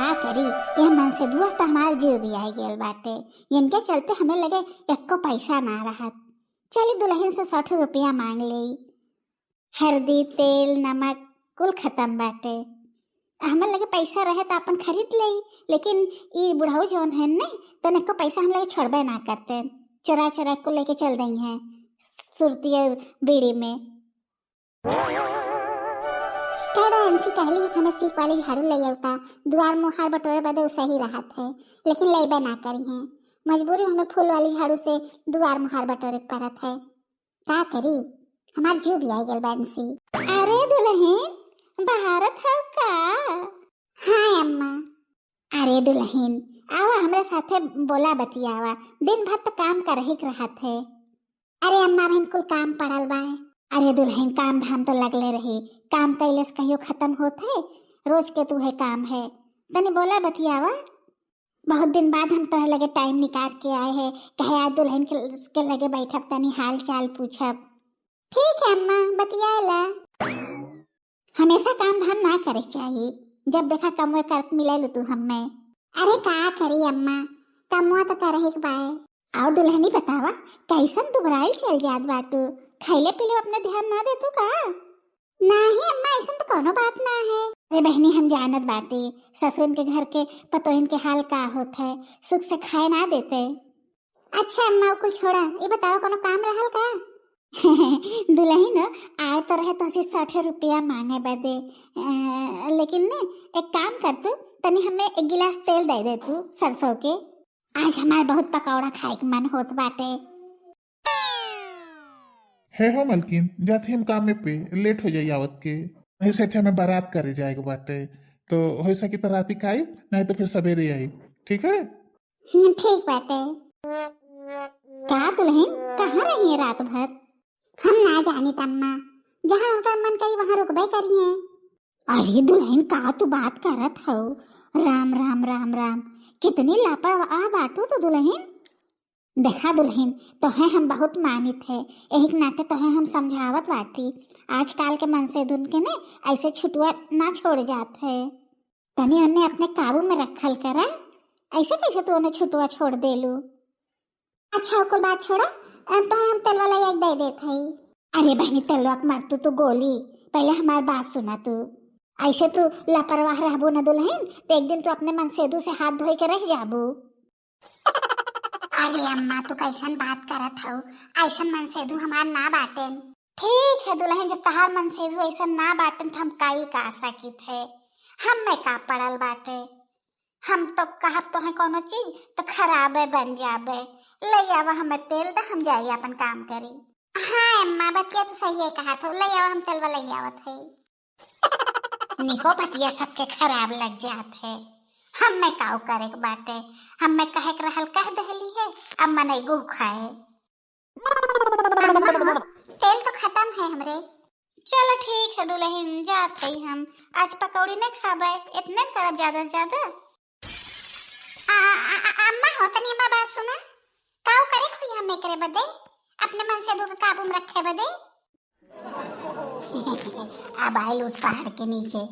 का करी, यह मन से दोस्त हमार जीव भी आई गेल बाटे। इनके चलते हमें लगे एको पैसा ना रहत। चली दुल्हन से 60 रुपया मांग ली। हल्दी तेल नमक कुल खत्म बाटे। हमें लगे पैसा रहे तो अपन खरीद ले, लेकिन ये बुढ़ाऊ जौन है ने तने को पैसा हम लगे छोड़बे ना करते। चुरा चुरा को लेके चल रही हैं सुरती और बीड़ी में। अंशी कहली है कि हमें सीख वाली झाड़ू ले आता द्वार मुहार बटोरे बदे सही राहत है, लेकिन लेबे ना करी है। मजबूरी में हमें फूल वाली झाड़ू से द्वार मुहार बटोरे पड़त है। का करी, हमार जीव भी आई गल बंसी। अरे दुल्हन भारत है का? हाँ अम्मा। अरे दुल्हन आवा हमरे साथे बोला बतियावा, दिन भर तो काम कर ही रहत है। अरे अम्मा बहन कुल काम पड़ल बा। अरे दुल्हन काम धाम तो लगले रही, काम कैले से कहियो खत्म होते, रोज के तू है काम है। तने बोला बतियावा, बहुत दिन बाद हम तोहरे लगे टाइम निकाल के आए हैं, कहे आज दुल्हन के लगे बैठब तनी हाल चाल पूछब। ठीक है अम्मा बतियाला। हमेशा काम धाम ना करे चाहिए, जब देखा कमवे कर मिले तू हमें। अरे का करी अम्मा, कमवा तो करे ही बाय। आओ दुल्हनी बतावा कैसन दुबराइल चल जात बाटू, खैले पीले अपने ध्यान ना दे तू का? नहीं अम्मा ऐसा तो कोनो बात ना है। अरे बहनी हम जानत बाटे ससुर के घर के पतोहिन के हाल का होत है, सुख से खाए ना देते। अच्छा अम्मा कुल छोड़ा, ये बताओ कोनो काम रहल का? दुल्हन आए तो रहे तो 60 रुपया मांगे बदे, लेकिन ने एक काम कर तू तनी हमें 1 गिलास तेल दे दे तू सरसों के। आज हमारे बहुत पकौड़ा खाए के मन होत बाटे। है हो मलकिन, जाते हम काम में पे लेट हो जाई आवत के। वही सेठे में बारात करे जाएगा बाटे, तो हो सकी तो राती का आइब, नहीं तो फिर सवेरे आइब, ठीक है? ठीक बाटे। का दुल्हन कहाँ रही है रात भर? हम ना जानी तम्मा, जहाँ उनका मन करी वहाँ रुकबे करी है। अरे दुल्हन का तू बात करत हो, राम राम राम राम, कितनी लापरवाह बाटू तो दुल्हन। देखा दुल्हन तो है हम बहुत मानित है, एक नाते तो है हम समझावत बाटी। आजकल के मन से धुन के ने ऐसे छुटुआ ना छोड़ जात है, तनी उन्हें अपने काबू में रखल करा। ऐसे कैसे तू उन्हें छुटुआ छोड़ दे लू? अच्छा कुल बात छोड़ा, तो हम तेल वाला एक दे देते है। अरे बहनी तेलवा मर तू गोली, पहले हमारी बात सुना तू। ऐसे तू लापरवाह रहबो न दुल्हन, तो एक दिन तू अपने मन सेदू से हाथ धोई के रह जाबू। अरे अम्मा तू कैसन बात करत हो, ऐसन मन सेदू हमार ना बाटेन। ठीक है दुल्हन, जब तहार मन सेदू ऐसन ना बाटेन तो हम काई का सकित है। हम में का पड़ल बाटे, हम तो कहब तो है कोनो चीज तो खराबे बन जाबे। ले आवा हमें तेल दा, हम जाई अपन काम करी। हाँ अम्मा बतिया तो सही है कहा था, ले आवा हम तेल वाला ले आवत है। निको बतिया सबके खराब लग जात है, हम में काऊ करे के बाटे, हम में कहे के रहल कह दहली है, अम्मा नहीं गु खाए। अम्मा तेल तो खत्म है हमरे। चलो ठीक है दुल्हन जात है हम, आज पकौड़ी नहीं खाबे, इतने तरह ज्यादा से ज्यादा। अम्मा हो तनी अम्मा बात सुना, काऊ करे खुई हमें करे बदे, अपने मन से दो काबू में रखे बदे। अब आए लूट पहाड़ के नीचे।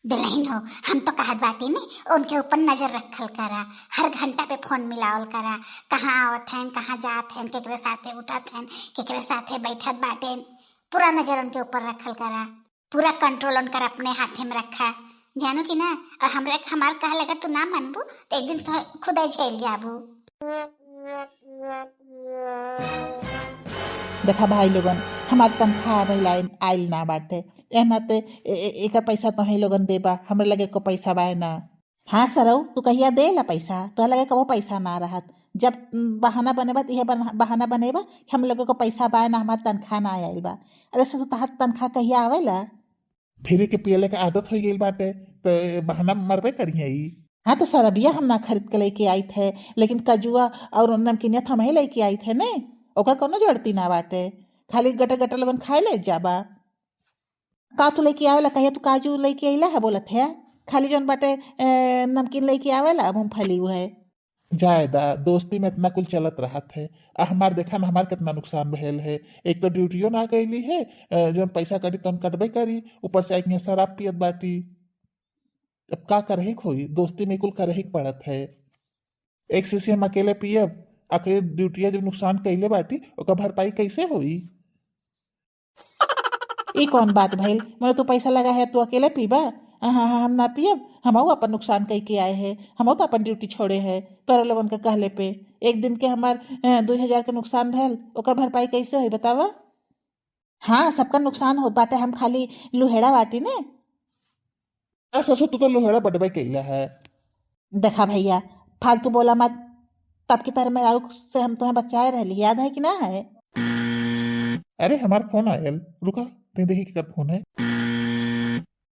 दुल्हन हो हम तो कहत बाटी में उनके ऊपर नजर रखल करा, हर घंटा पे फोन मिलावल करा, कहाँ आवत हैं कहाँ जात हैं, केकरे साथे उठत हैं केकरे साथे बैठत बाटे, पूरा नजर उनके ऊपर रखल करा, पूरा कंट्रोल उनकर अपने हाथे में रखा, जानो कि ना। और हमरे हमार कहा लगा तू ना मनबू तो एक दिन तो खुद ही झेल जाबू। देखा भाई लोगन, हमार तनख्वाह भइला आइल ना बाटे, ए नाते एक पैसा तो ही लोगन देबा, हमरे लगे को पैसा बाय ना। हाँ सरऊ तू कहिया दे ला पैसा, तो लगे कबो पैसा ना रहत, जब बहाना बनेबा तो बहाना बनेबा हम लोगों को पैसा बाय ना, हमार तनख्वाह ना आइल बा। अरे ससु तहार तनख्वाह कहिया आवेला? फिर के पियले के आदत हो गई बाटे, तो बहाना मरबे करिए ई। हाँ तो सरबिया हम ना खरीद के लेके आई थे, लेकिन कजुआ और नमकीनिया हम ही लेके आई थे ने, ओकर कोनो जड़ती ना बाटे, खाली गटे गटे लोगन खाए ले जाबा। का तू लेके आवेला, कहिया तू काजू लेके आइला है बोलत है, खाली जौन बाटे नमकीन लेके आवेला मूंगफली वो है। जायदा दोस्ती में इतना कुल चलत रहत है, और हमार देखा ना हमार कितना नुकसान भेल है। एक तो ड्यूटियो ना कैली है, जौन पैसा कटी तो हम कटबे करी, ऊपर से एक शराब पियत बाटी। अब का करही खोई, दोस्ती में कुल करही पड़त है। एक शीशी हम अकेले पियब, अकेले ड्यूटिया जब नुकसान कैले बाटी ओकर भरपाई कैसे होई? ये कौन बात भइल? मैंने तो पैसा लगा है, तू अकेले पीबा? हाँ हाँ हाँ, हम ना पियब। हमहू अपन नुकसान कई के आए हैं, हमहू तो अपन ड्यूटी छोड़े है तोरा लोगन के कहले पे। एक दिन के हमार 2,000 के नुकसान भैल, ओकर भरपाई कैसे होई बतावा? हाँ, सबका नुकसान होत बाटे, हम खाली लुहेड़ा बाटी ने। ससुर तू तो लोहड़ा बटबे कैला है। देखा भैया, फालतू बोला मत। तब की तरह मेरा से हम तुम्हें बचाए रहली, याद है कि ना है? अरे हमार फोन आयल, रुका ते देखी केकर फोन है।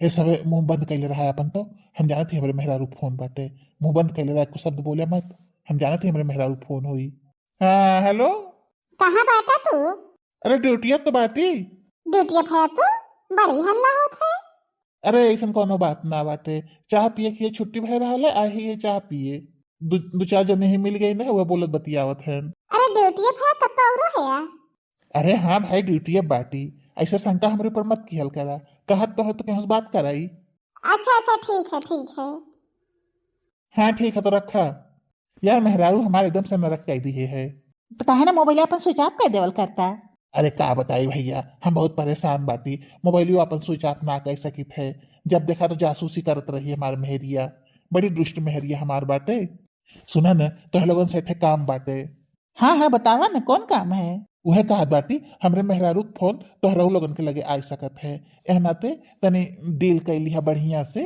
ये सब मुंह बंद कैले रहा है अपन तो। हम जानते हैं हमारे मेहरारू फोन बाटे। मुंह बंद कैले रहा, कुछ शब्द बोले मत। हम जानते हैं हमारे मेहरारू फोन हुई। हाँ हेलो। कहाँ बैठा तू? अरे ड्यूटिया तो बाटी। ड्यूटी है तू? बड़ी हल्ला होत है। अरे ऐसा कोनो बात ना बाटे। चाह पिए की छुट्टी भय रहा है, आई ये चाह पिए। दो चार जने ही मिल गई ना, वह बोलत बतियावत है। अरे ड्यूटी है तब तो औरो है या? अरे हाँ भाई, ड्यूटी है बाटी। ऐसे शंका हमारे ऊपर मत किहल करा। कहत तो है तो कहीं बात कराई। अच्छा अच्छा, ठीक है ठीक है। हाँ ठीक है तो रखा। यार मेहरारू हमारे एकदम से नरक कह दिए है। पता है ना, मोबाइल अपन स्विच ऑफ कर देवल करता। अरे का बताई भैया, हम बहुत परेशान बाटी। मोबाइलियो अपन स्विच ऑफ ना कर सकी थे। जब देखा तो जासूसी करत रही हमार मेहरिया। बड़ी दुष्ट मेहरिया हमार बाटे। सुना न, तो लोगन से ठे काम बाटे। हाँ हाँ, बतावा ना कौन काम है? वह कहत बाटी हमरे मेहरारू के फोन तोहराऊ लोगन के लगे आ सकत है। एह नाते तनी डील कैली है बढ़िया से।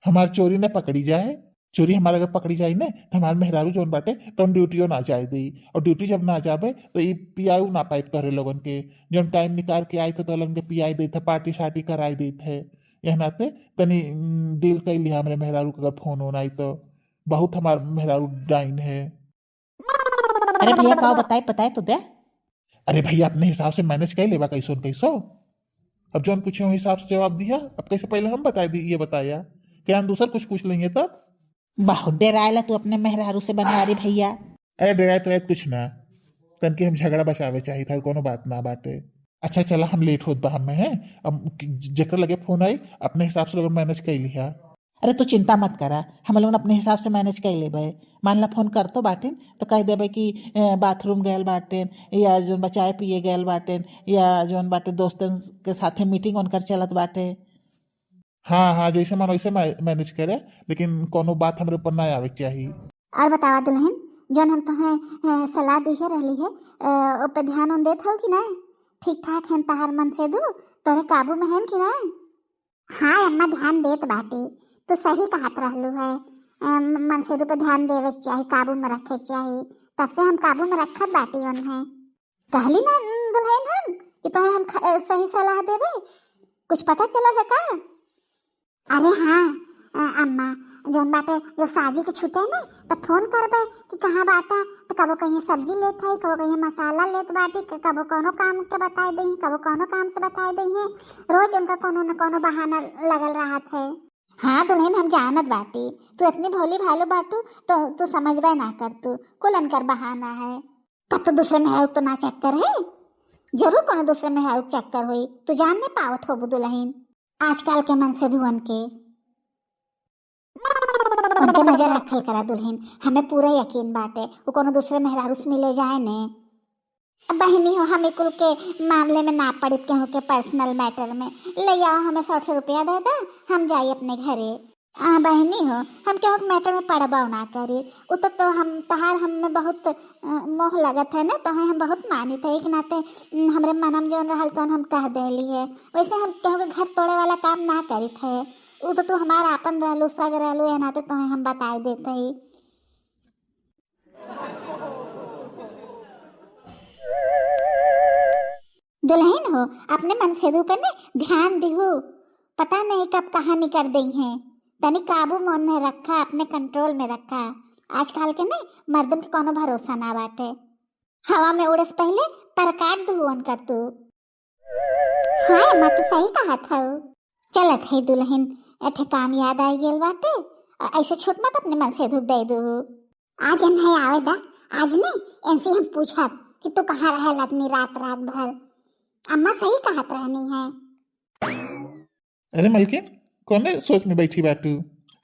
हमार चोरी न पकड़ी जाए। चोरी हमारे अगर पकड़ी जाए ना तो हमारे मेहरारू जोन बाटे तो हम ड्यूटियो ना जाए दी। और ड्यूटी जब ना जाबे तो ई पियाऊ ना पाइप तोहरे लोगन के। जब टाइम निकाल के आए थे तो लोगन के पियाई देते, पार्टी शार्टी कराई देते। यह नाते तनी डील कैली है हमरे मेहरारू का, अगर फोन होना आई तो। बहुत हमार मेहरारू डाइन है। अरे भैया, का बताए बताए तो दे। अरे भैया अपने हिसाब से मैनेज कर लेबा कैसो न कैसो। अब जो हम पूछे उस हिसाब से जवाब दिया। अब कैसे पहले हम बता दी, ये बताया क्या हम दूसरा कुछ पूछ लेंगे तब? बहुत डरायला तू अपने मेहरारू से बनवारी भैया। अरे डराए तो कुछ ना। तन के हम झगड़ा बचावे चाहिए था, कोनो बात ना बाटे। अच्छा चला, हम लेट होत बा हमें है। अब जेकर लगे फोन आई अपने हिसाब से लोग मैनेज कर लिया। अरे तू चिंता मत करा, हम लोग अपने हिसाब से मैनेज कर लेबे। मान ला फोन कर तो बाटेन तो कह देबे कि बाथरूम गए बाटेन, या जोन बचाए पिए गए बाटेन, या जोन बाटे दोस्तन के साथे मीटिंग उनकर चलत बाटे। हाँ हाँ, जैसे मन वैसे मैनेज करे, लेकिन कोनो बात हमारे ऊपर ना आवे के चाहिए। और बतावा दुल्हन, जोन हम तुम्हें सलाह दी है रहली है, ओ पे ध्यान उन देत हो कि ना? ठीक ठाक है तहार मन से दू तोरे काबू में है कि ना? हाँ अम्मा, ध्यान देत बाटी। तो सही कहत रहलू है। मन से पे ध्यान देवे के चाहिए, काबू में रखे के चाहिए। तब से हम काबू में रखत बाटी उन्हें। कहली ना दुल्हन हम कि तुम्हें हम सही सलाह देवे। कुछ पता चला है का? अरे हाँ अम्मा, जोन बाटे जो साजी के छूटे ना तो फोन करबे कि कहाँ बाटा। तो कबो कहीं सब्जी लेत है, कबो कहीं मसाला लेत बाटी, कबो कोनो काम के बताए दही, कबो कोनो काम से बताए दही है। रोज उनका कोनो न कोनो बहाना लगल रहा है। हाँ दुल्हन, हम जानत बाटी तू इतनी भोली भालो बाटू तो तू समझबे ना कर। तू कुल अनकर बहाना है। तब तो दूसरे मेहरारू तो ना चक्कर है। जरूर कोनो दूसरे मेहरारू चक्कर हुई, तू जान नहीं पावत हो दुल्हन। आजकल के मन से धुअन के उनके नजर रखल करा दुल्हन। हमें पूरा यकीन बाटे वो कोनो दूसरे मेहरारू से मिले जाए ने। बहनी हो, हमें कुल के मामले में ना पड़ी के हो के पर्सनल मैटर में ले आओ। हमें 100 रुपया दे दो, हम जाइए अपने घरे। बहनी हो, हम क्या मैटर में पड़बाव ना करी। वो तो हम तहार हमें बहुत मोह लगत है ना, तो हम बहुत मानी थे। एक नाते हमरे मनम जो रहल तो हम कह देली है। वैसे हम केहू के घर तोड़े वाला काम ना करी थे। वो तो तू हमारा अपन रहलू, सग रहलू, या नाते तुम्हें हम बताए देते ही। दुल्हन हो, अपने मन से पे ने ध्यान दिहू। पता नहीं कब कहाँ निकल गई हैं। तनी काबू में उन्हें रखा, अपने कंट्रोल में रखा। आजकल के नहीं मर्दन के कोनो भरोसा ना बाटे। हवा में उड़े से पहले पर काट दू उनकर तू। हाँ मैं तो सही कहा था। चलत है दुल्हन, एठे काम याद आई गेल बाटे। ऐसे छोट मत अपने मन से धुक दे दू। आज हम है आवे दा, आज नहीं इनसे हम पूछब कि तू कहाँ रहे अपनी रात रात भर। अम्मा सही कहत रहनी है। अरे मलकिन, कौन सोच में बैठी बाटू?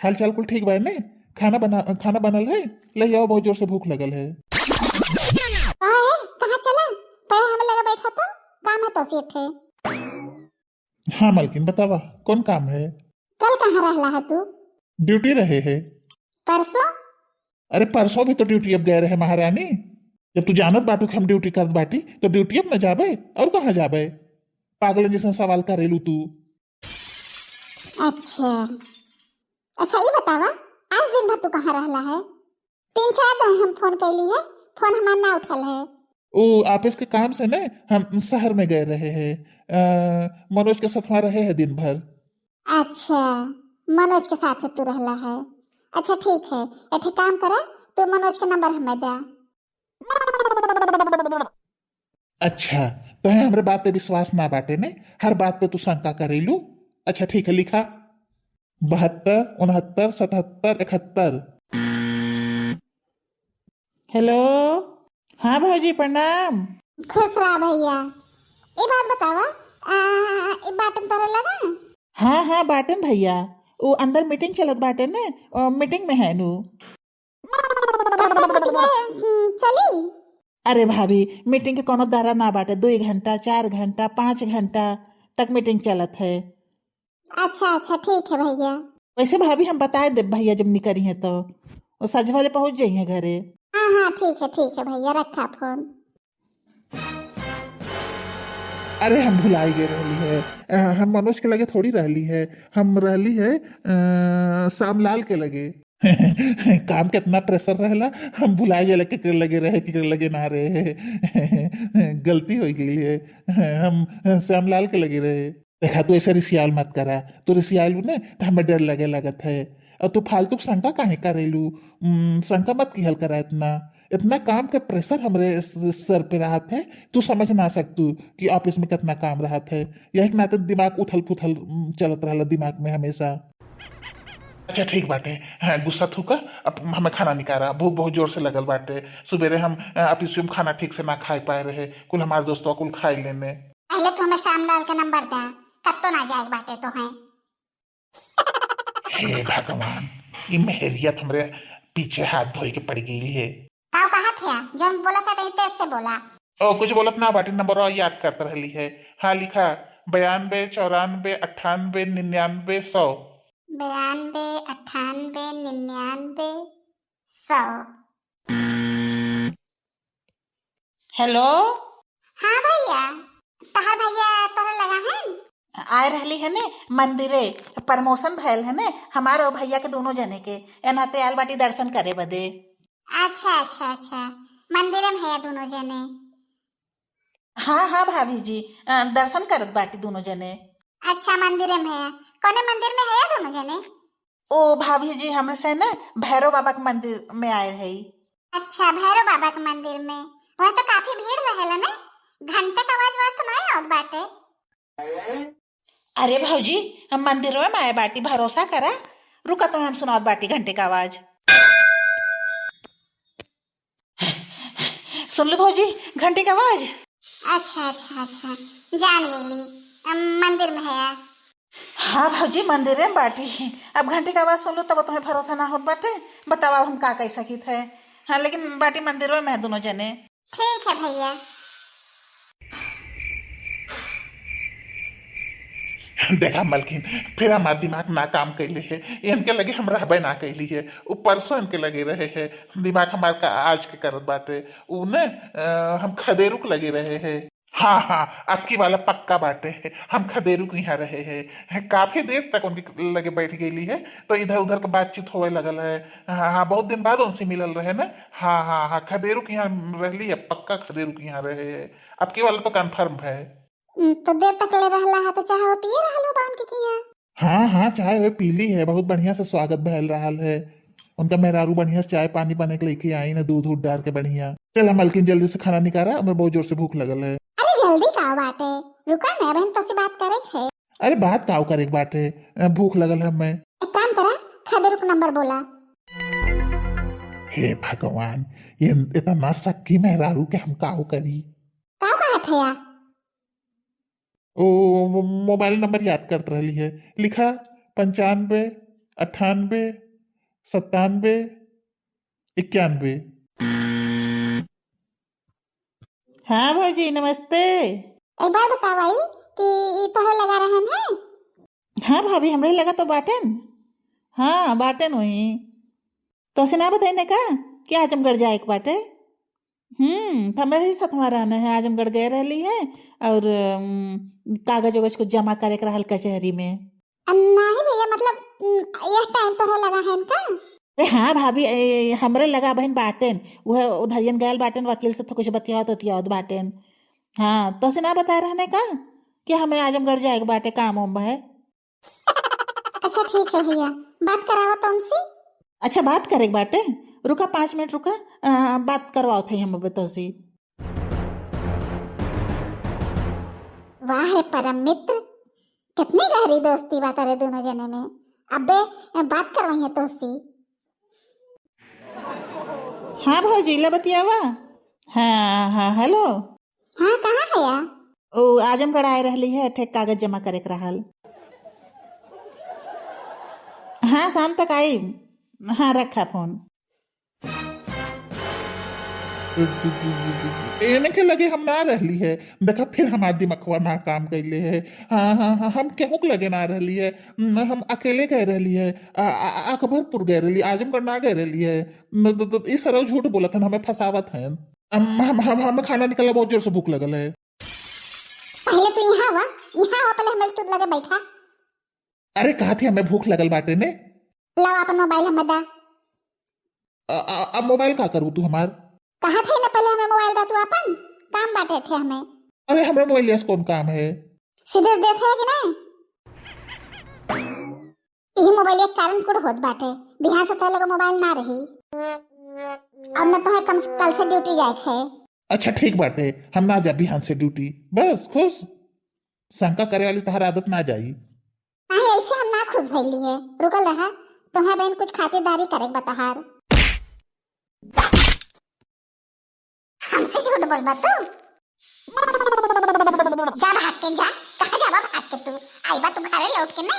हाल चाल कुल ठीक बा ने? खाना बनल है? ले आओ, बहुत जोर से भूख लगल है। कहाँ चला? पहले हमें लगा बैठा तो काम है तो सीट है। हाँ मालकिन, बतावा कौन काम है? कल कहाँ रहला है तू? ड्यूटी रहे है। परसों? अरे परसों भी तो ड्यूटी अब गए रहे महारानी। जब तू जानत बाटू कि हम ड्यूटी करत बाटी तो ड्यूटी अब न जाबे और कहाँ जाबे? पागल जैसा सवाल करेलू तू। अच्छा अच्छा, ये बतावा आज दिन भर तू कहाँ रहला है? 3-4 दिन हम फोन कैली है, फोन हमार ना उठल है। ओ ऑफिस के काम से न हम शहर में गए रहे हैं। मनोज के साथ वहाँ रहे हैं दिन भर। अच्छा, मनोज के साथ तू रहला है। अच्छा ठीक है, एक काम करा, तू मनोज का नंबर हमें दे। अच्छा, तो है हमरे बात पे विश्वास ना बाटे ने? हर बात पे तू शंका करेलू। अच्छा ठीक है, लिखा 72 69 77 71। हेलो। हाँ भाजी प्रणाम। खुश रहा भैया। ये बात बतावा, ये बाटन तोरे लगा? हाँ हाँ बाटन भैया, वो अंदर मीटिंग चलत बाटे ने, मीटिंग में है नु। चली? अरे भाभी, मीटिंग के कोनो दारा ना बाटे, 2 घंटा 4 घंटा 5 घंटा तक मीटिंग चलत है। अच्छा अच्छा ठीक है भैया। वैसे भाभी हम बताए दे भैया जब निकली है तो वो सजवाले पहुंच जाइए घरे। हाँ हाँ ठीक है भैया, रखा फोन। अरे हम भुलाई गए रहली है। हम मनोज के लगे थोड़ी रहली है, हम रहली है श्यामलाल के लगे। काम कितना प्रेशर रहला, हम भुलाई गए के लगे रहे कि लगे ना रहे। गलती हो गई है। हम श्यामलाल के लगे रहे। देखा, तू ऐसे रिसियाल मत करा। तू रिसियालू ने तो हमें डर लगे लगत है। और तू फालतू शंका काहे करेलू? शंका मत की हल करा। इतना इतना काम का प्रेशर हमरे सर पे रहत है, तू समझ ना सकतू कि ऑफिस में कितना काम रहत है। यही के नाते दिमाग उथल पुथल चलत रहला दिमाग में हमेशा। अच्छा ठीक बाटे, हाँ, गुस्सा थूका। अब हमें खाना निकाला, भूख बहुत जोर से लगल बाटे। सुबेरे हम ऑफिस में खाना ठीक से ना खा पाए रहे, कुल हमारे दोस्तों कुल खाई लेने। पहले तो हमें श्यामलाल का नंबर दे, तब तो ना जाए बाटे तो है। हे भगवान, ये मेहरियत हमरे पीछे हाथ धोई के पड़ गई है। ताऊ कहाँ थे? जब बोला था तो तेज से बोला। ओ कुछ बोलत ना बाटी, नंबर और याद करते रहली है। हाँ लिखा 92 94 98 99 100। 92 98 99 100। हेलो। हाँ भैया, तहार भैया तोरे लगा है? आए रहली है ने मंदिरे, प्रमोशन भयल है ने हमारे और भैया के दोनों जने के, एनाते आयल बाटी दर्शन करे बदे। अच्छा अच्छा अच्छा, मंदिर में है दोनों जने? हाँ हाँ भाभी जी, दर्शन करत बाटी दोनों जने। अच्छा मंदिर में है? कौन मंदिर में है दोनों जने? ओ भाभी जी, हमरे से ना भैरव बाबा के मंदिर में आए है। अच्छा, भैरव बाबा के मंदिर में? वहाँ तो काफी भीड़ रहेला ने? घंटे का आवाज वास्त नहीं आवत बाटे। अरे भाजी, हम मंदिर में आए बाटी, भरोसा करा। रुका तो हम सुनात बाटी घंटे का आवाज। सुन लो भौजी, घंटे का आवाज। अच्छा अच्छा अच्छा, जान लेली। मंदिर में है? हाँ भाजी, मंदिर में बाटी। अब घंटे का आवाज सुन लो तब तुम्हें भरोसा ना होत बाटे। बताओ अब हम का कह सकी थे। हाँ लेकिन बाटी मंदिर में है दोनों जने। ठीक है भैया। देखा मलकिन, फिर हमार दिमाग ना काम कैले है। इनके लगे हम रहबे ना कैली है। वो परसों इनके लगे रहे है, दिमाग हमार का आज के करत बाटे। उ ने हम खदेरुक लगे रहे है। हाँ हाँ, आपकी वाला पक्का बाटे है, हम खदेरुक यहाँ रहे है। काफी देर तक उनके लगे बैठ गई है, तो इधर उधर का बातचीत होवे लगल है। हाँ हाँ, बहुत दिन बाद उनसे मिलल रहे ना। हाँ हाँ हाँ, खदेरुक यहाँ रहली है, पक्का खदेरुक यहाँ रहे है। आपकी वाला तो कन्फर्म है। तो देर तक ले रहला है तो चाहे वो पिए रहलो बांध के किया? हाँ हाँ, चाय वे पीली है, बहुत बढ़िया से स्वागत भयल रहल है। उनका मेहरारू बढ़िया से चाय पानी बने के लेके आई ना, दूध दूध डाल के बढ़िया। चल मलकिन जल्दी से खाना निकाला, हमें बहुत जोर से भूख लगल है। अरे जल्दी का बाटे, रुका ना, बहन तो से बात करे थे। अरे बात काव करे बाटे, भूख लगल है हमें। एक काम करा, खदेर को नंबर बोला। हे भगवान, ये इतना सक्की मेहरारू के हम काव करी। काव कहा थे या? ओ मोबाइल नंबर याद करते रहली है, लिखा 95 98, 97, 91। हाँ भौजी नमस्ते। एक बार बताओ भाई कि ई तोहर लगा रहन है। हाँ भाभी हमरे लगा तो बाटन। हाँ बाटन वही तो से ना बताइने का कि आजमगढ़ जाए के बाटे। तो हमरा ही साथ में रहना है। आजमगढ़ गए रहली है और कागज वगज कुछ जमा करे के रहल कचहरी में। नहीं भैया मतलब यह टाइम तोहर लगा है का। अरे हाँ भाभी हमरे लगा बहन बाटेन वह उधरियन गयल बाटेन वकील से तो कुछ बतियावत बाटेन। हाँ तो से ना बता रहने का कि हमें आजमगढ़ जाए के बाटे काम उम है। अच्छा ठीक है भैया, बात कराओ तुमसे। अच्छा बात करे के बाटे, रुका 5 मिनट रुका, बात करवाओ थे हम बतौसी। वाह रे परम मित्र, कितनी गहरी दोस्ती बात करे दोनों जने में। अबे बात करवाई है तुझसे। हाँ भौजी ला बतियावा। हाँ हेलो। हाँ कहाँ है या? ओ आजमगढ़ आए रहली है ठेक कागज जमा करे के रहल। हाँ शाम तक आई। हाँ रखा फोन। एने के लगे हम ना रहली है। देखा फिर हमार दिमागवा ना काम कैले है। हाँ हम केहू के लगे ना रहली है। हम अकेले गए रहली है। अकबरपुर गए रहली, आजमगढ़ ना गए रहली है। इस तरह झूठ बोलत हन, हमें फसावत है। हमें खाना निकला, बहुत जोर से भूख लगल है। पहले तू यहाँ वा पहले हमें तू लगे बैठा। अरे कहा थी हमें भूख लगल बाटे ने। लाओ अपन मोबाइल हमें दा। अब मोबाइल का करूँ तू हमार? कहा थे ना पहले हमें मोबाइल दा, तू अपन काम बाटे थे हमें। अरे हमारे मोबाइल यस कौन काम है? सीधे देखे है कि नहीं? यही मोबाइल एक कारण कुड़ होत बाटे, बिहार से तोहरे लगे मोबाइल ना रही। अब न तो है कल से ड्यूटी जाए है। अच्छा ठीक बाटे, हम ना जा बिहान से ड्यूटी। बस खुश, शंका करे वाली तहर आदत ना जाई। नहीं ऐसे हम ना खुश भइली है, रुकल रहा। तुम्हें बहन कुछ खातिरदारी करे बताहार। हमसे झूठ बोल बा तू। जा भाग के जा, कहाँ जावा भाग के तू? आई बा तू घरे लौट के ने,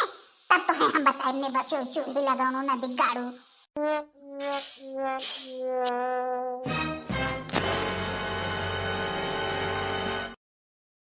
तब तो है हम बताए ने बस चूल्ही लगाऊं ना दिगाड़ू।